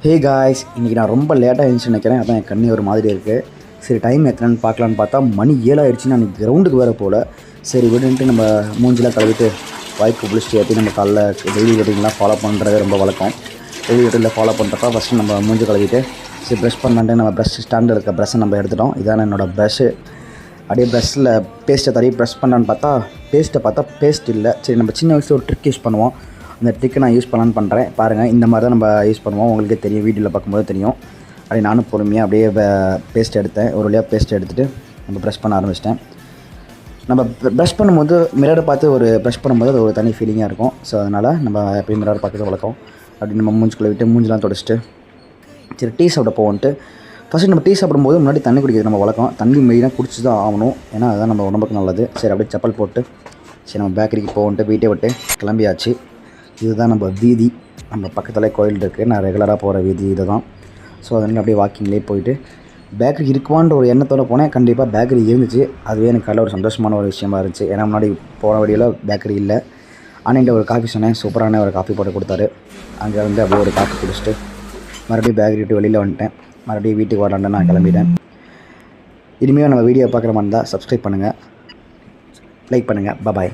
Hey guys, இன்றைக்கி நான் ரொம்ப லேட்டாக எழுந்துச்சு நினைக்கிறேன். அதான் என் கண்ணி ஒரு மாதிரி இருக்குது. சரி, டைம் எத்தனைன்னு பார்க்கலான்னு பார்த்தா மணி 7 ஆயிடுச்சு. நான் கிரவுண்டுக்கு வேறு போல். சரி விடுன்ட்டு நம்ம மூஞ்சிலாம் கழுவிட்டு வாய்க்கு குளிச்சுட்டு ஏற்றி நம்ம காலைல டெய்லி ரொட்டீன்லாம் ஃபாலோ பண்ணுறது ரொம்ப வழக்கம். டெய்லி ரொட்டீனில் ஃபாலோ பண்ணுறப்ப ஃபஸ்ட்டு நம்ம மூஞ்சி கழுவிட்டு சரி ப்ரஷ் பண்ணான்ட்டு நம்ம ப்ரஷ் ஸ்டாண்டில் இருக்க ப்ரஷ்ஷை நம்ம எடுத்துட்டோம். இதான் என்னோடய ப்ரஷ்ஷு. அப்படியே ப்ரஷ்ஷில் பேஸ்ட்டை தடவி ப்ரெஷ் பண்ணான்னு பார்த்தா பேஸ்ட் இல்லை. சரி, நம்ம சின்ன வயசில் ஒரு ட்ரிக் யூஸ் பண்ணுவோம். அந்த ட்ரிக்கை நான் யூஸ் பண்ணலான்னு பண்ணுறேன். பாருங்கள், இந்த மாதிரி தான் நம்ம யூஸ் பண்ணுவோம். உங்களுக்கே தெரியும், வீடியோவில் பார்க்கும்போது தெரியும். அப்படியே நானும் பொறுமையாக அப்படியே பேஸ்ட் எடுத்தேன். ஒரு வழியாக பேஸ்ட் எடுத்துகிட்டு நம்ம ப்ரெஷ் பண்ண ஆரம்பிச்சிட்டேன். நம்ம ப்ரஷ் பண்ணும்போது மிரரை பார்த்து ஒரு ப்ரஷ் பண்ணும்போது அது ஒரு தனி ஃபீலிங்காக இருக்கும். ஸோ அதனால் நம்ம எப்பயும் மிரர் பார்க்குறது வழக்கம். அப்படி நம்ம மூஞ்சுக்குள்ளே விட்டு மூஞ்சிலாம் தொடச்சிட்டு சரி டீ சாப்பிட போவோன்ட்டு ஃபஸ்ட்டு நம்ம டீ சாப்பிடும்போது முன்னாடி தண்ணி குடிக்கிறது நம்ம வழக்கம். தண்ணி மெயினாக குடிச்சு தான் ஆகணும், ஏன்னா அதுதான் நம்ம உடம்புக்கு நல்லது. சரி, அப்படியே செப்பல் போட்டு சரி நம்ம பேக்கரிக்கு போவோன்ட்டு வீட்டை விட்டு கிளம்பியாச்சு. இதுதான் நம்ம வீதி. நம்ம பக்கத்தில் கோயில் இருக்குது. நான் ரெகுலராக போகிற வீதி இது தான். ஸோ அதனால் அப்படியே வாக்கிங்லேயே போயிட்டு பேக்கரி இருக்குவான்ற ஒரு எண்ணத்தோடு போனேன். கண்டிப்பாக பேக்கரி இருந்துச்சு. அதுவே எனக்கு காலையில் ஒரு சந்தோஷமான ஒரு விஷயமா இருந்துச்சு. ஏன்னா முன்னாடி போன வழியில் பேக்கரி இல்லை. அன்னைக்கு ஒரு காஃபி சொன்னேன். சூப்பரான ஒரு காஃபி போட்டு கொடுத்தாரு. அங்கே வந்து அப்படியே ஒரு காஃபி குடிச்சிட்டு மறுபடியும் பேக்கரி விட்டு வெளியில் வந்துட்டேன். மறுபடியும் வீட்டுக்கு வரலான்னு நான் கிளம்பிட்டேன். இனிமேல் நம்ம வீடியோ பார்க்குற மாதிரி இருந்தால் சப்ஸ்கிரைப் பண்ணுங்கள், லைக் பண்ணுங்கள். பாய்.